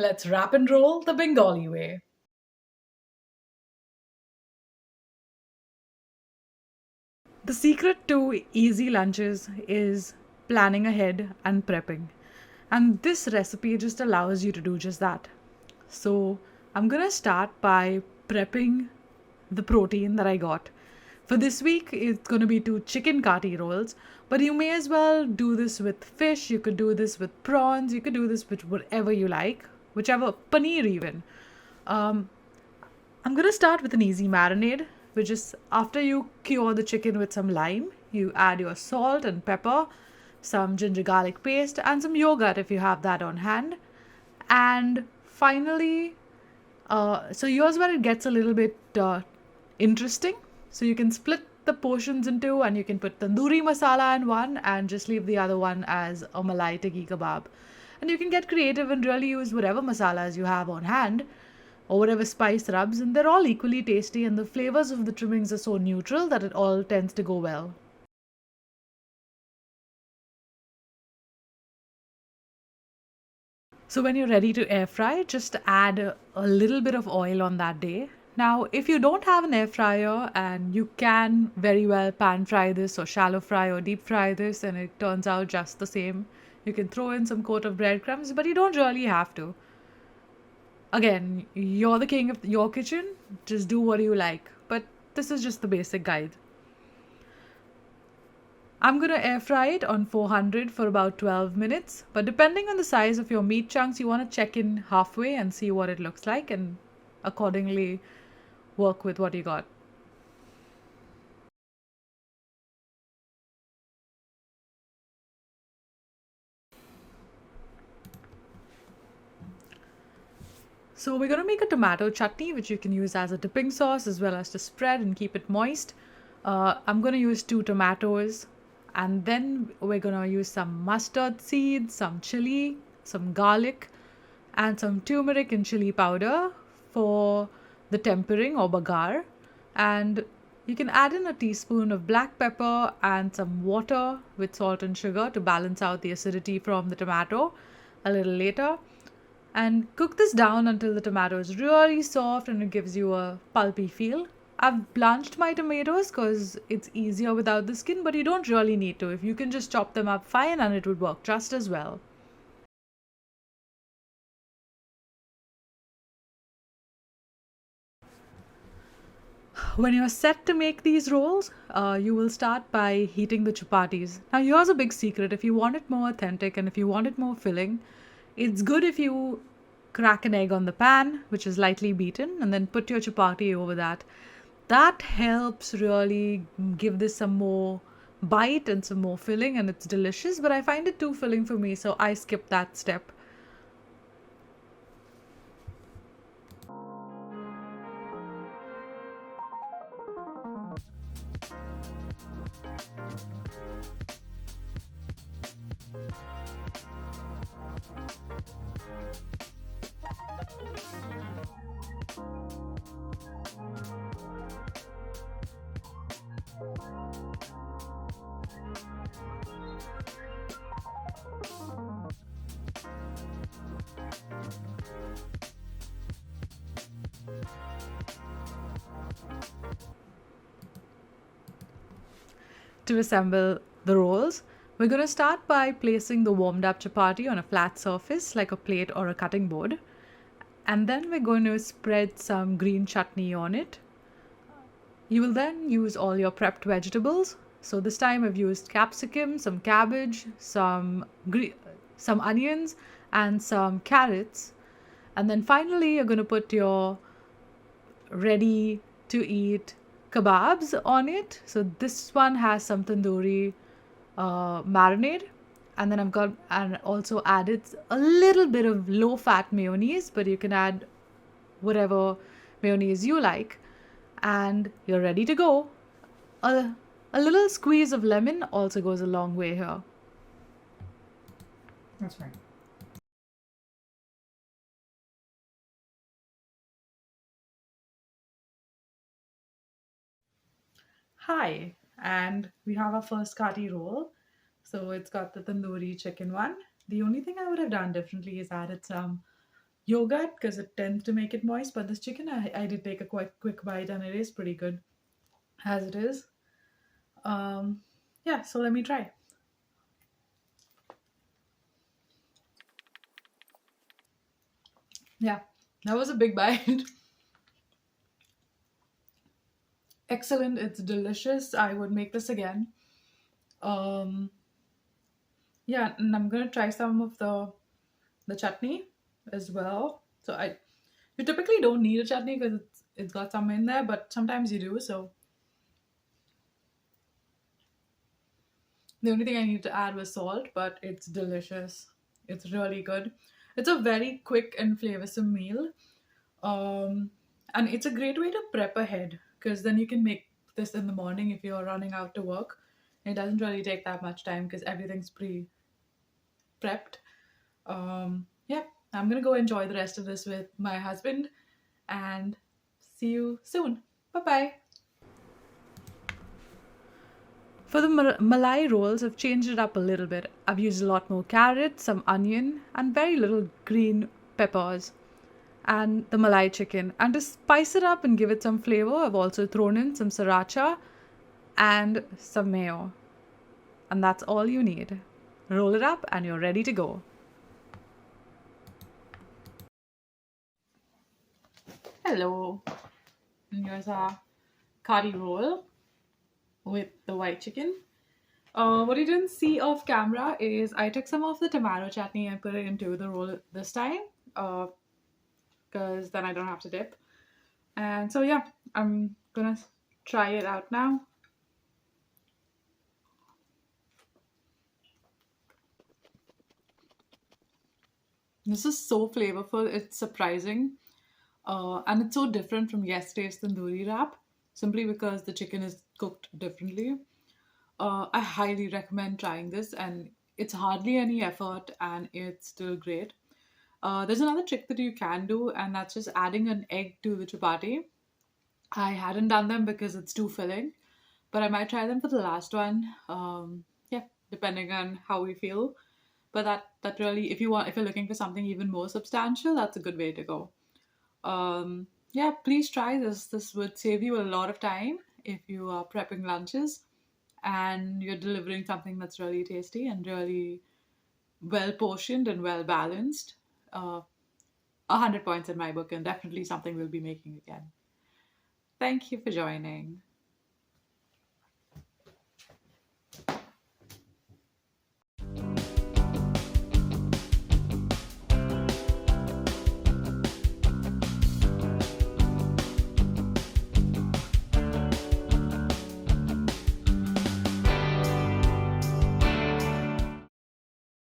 Let's wrap and roll the Bengali way. The secret to easy lunches is planning ahead and prepping. And this recipe just allows you to do just that. So, I'm gonna start by prepping the protein that I got. For this week, it's gonna be two chicken Khati rolls, but you may as well do this with fish, you could do this with prawns, you could do this with whatever you like, whichever, paneer even. Um, I'm gonna start with an easy marinade, which is after you cure the chicken with some lime, you add your salt and pepper, some ginger garlic paste, and some yogurt if you have that on hand. And finally, so here's where it gets a little bit interesting. So you can split the portions in two, and you can put tandoori masala in one and just leave the other one as a malai tikki kebab. And you can get creative and really use whatever masalas you have on hand or whatever spice rubs, and they're all equally tasty, and the flavors of the trimmings are so neutral that it all tends to go well. So when you're ready to air fry, just add a little bit of oil on that day. Now, if you don't have an air fryer and you can very well pan fry this or shallow fry or deep fry this and it turns out just the same, you can throw in some coat of breadcrumbs, but you don't really have to. Again, you're the king of your kitchen, just do what you like. But this is just the basic guide. I'm going to air fry it on 400 for about 12 minutes. But depending on the size of your meat chunks, you want to check in halfway and see what it looks like and accordingly work with what you got. So we're going to make a tomato chutney, which you can use as a dipping sauce as well as to spread and keep it moist. I'm going to use two tomatoes, and then we're going to use some mustard seeds, some chili, some garlic, and some turmeric and chili powder for the tempering or bagar. And you can add in a teaspoon of black pepper and some water with salt and sugar to balance out the acidity from the tomato a little later. And cook this down until the tomato is really soft and it gives you a pulpy feel. I've blanched my tomatoes because it's easier without the skin, but you don't really need to. If you can just chop them up fine, and it would work just as well. When you're set to make these rolls, you will start by heating the chapatis. Now, here's a big secret. If you want it more authentic and if you want it more filling, it's good if you crack an egg on the pan, which is lightly beaten, and then put your chapati over that. That helps really give this some more bite and some more filling, and it's delicious. But I find it too filling for me, so I skip that step. To assemble the rolls, we're going to start by placing the warmed up chapati on a flat surface like a plate or a cutting board. And then we're going to spread some green chutney on it. You will then use all your prepped vegetables. So this time I've used capsicum, some cabbage, some onions, and some carrots. And then finally, you're going to put your ready to eat kebabs on it. So this one has some tandoori marinade, and then I've got and also added a little bit of low fat mayonnaise, but you can add whatever mayonnaise you like, and you're ready to go. A, a little squeeze of lemon also goes a long way here. That's right. Hi, and we have our first Khati roll. So it's got the tandoori chicken one. The only thing I would have done differently is added some yogurt because it tends to make it moist. But this chicken, I did take a quick bite and it is pretty good as it is. Yeah, so let me try. Yeah, that was a big bite. Excellent. It's delicious. I would make this again. Um, yeah, and I'm gonna try some of the chutney as well. So you typically don't need a chutney because it's got some in there, but sometimes you do. So the only thing I needed to add was salt, but it's delicious. It's really good. It's a very quick and flavorsome meal. Um, and it's a great way to prep ahead because then you can make this in the morning if you're running out to work. It doesn't really take that much time because everything's prepped. Yeah, I'm gonna go enjoy the rest of this with my husband and see you soon. Bye bye. For the Malai rolls, I've changed it up a little bit. I've used a lot more carrots, some onion, and very little green peppers, and the Malai chicken. And to spice it up and give it some flavor, I've also thrown in some sriracha and some mayo. And that's all you need. Roll it up and you're ready to go. Hello. And here's our Khati roll with the white chicken. What you didn't see off camera is I took some of the tomato chutney and put it into the roll this time because then I don't have to dip. And so, yeah, I'm gonna try it out now. This is so flavorful, it's surprising. And it's so different from yesterday's tandoori wrap simply because the chicken is cooked differently. I highly recommend trying this, and it's hardly any effort and it's still great. There's another trick that you can do, and that's just adding an egg to the chapati. I hadn't done them because it's too filling, but I might try them for the last one. Yeah, depending on how we feel. But that really, if you're looking for something even more substantial, that's a good way to go. Yeah, please try this. This would save you a lot of time if you are prepping lunches and you're delivering something that's really tasty and really well portioned and well balanced. 100 points in my book, and definitely something we'll be making again. Thank you for joining.